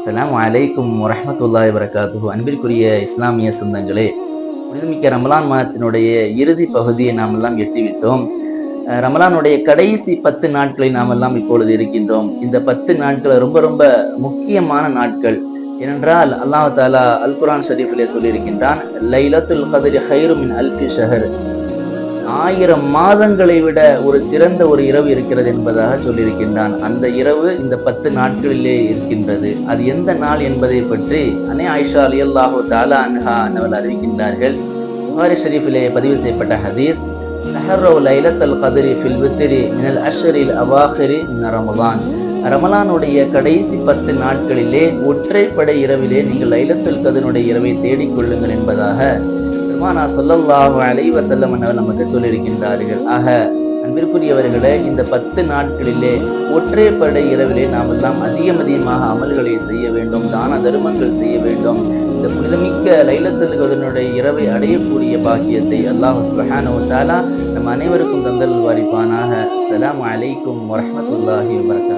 அஸ்ஸலாமு அலைக்கும் வரஹ்மத்துல்லாஹி வபரகாத்துஹு. அன்பிற்குரிய இஸ்லாமிய சொந்தங்களே, புனிதமிக்க ரமலான் மாதத்தினுடைய இறுதி பகுதியை நாம் எல்லாம் எட்டிவிட்டோம். ரமலானுடைய கடைசி 10 நாட்களை நாம் எல்லாம் இப்பொழுது இருக்கின்றோம். இந்த 10 நாட்கள் ரொம்ப ரொம்ப முக்கியமான நாட்கள். ஏனென்றால் அல்லாஹ் தஆலா அல் குர்ஆன் ஷரீஃபிலே சொல்லியிருக்கின்றான், லைலத்துல் கத்ரி கைரு மின் அல்ஃபி ஷஹர். 1000 மாதங்களை விட ஒரு சிறந்த ஒரு இரவு இருக்கிறது என்பதாக சொல்லியிருக்கின்றான். அந்த இரவு இந்த 10 நாட்களிலே இருக்கின்றது. அது எந்த நாள் என்பதை பற்றி அன்னை ஆயிஷா ரலியல்லாஹு தஆலா அன்ஹா அவர்கள் அறிவிக்கின்றார்கள். புகாரி ஷரீஃபிலே பதிவு செய்யப்பட்ட ஹதீஸ், தஹர்ரவு லைலத்துல் கத்ரி ஃபில் வித்ரி மினல் அஷ்ரில் அவாஹிரி மின் ரமலான். ரமலானுடைய கடைசி 10 நாட்களிலே ஒற்றைப்படை இரவிலே நீங்கள் லைலத்துல் கத்ருடைய இரவை தேடிக்கொள்ளுங்கள் என்பதாக பெருமானா ஸல்லல்லாஹு அலைஹி வஸல்லம் அவர்கள் நமக்கு சொல்லியிருக்கின்றார்கள். ஆக அன்பிற்குரியவர்களே, இந்த 10 நாட்களிலே ஒற்றைப்படை இரவிலே நாம் எல்லாம் அதிகமாக அமல்களை செய்ய வேண்டும், தான தர்மங்கள் செய்ய வேண்டும். இந்த புனிதமிக்க லைலத்துல் கத்ருடைய இரவை அடையக்கூடிய பாக்கியத்தை அல்லாஹ் சுப்ஹானஹு வ தஆலா நம் அனைவருக்கும் தந்தருள் வாரிப்பானாக. அஸ்ஸலாமு அலைக்கும் வரஹ்மத்துல்லாஹி வபரகாத்துஹு.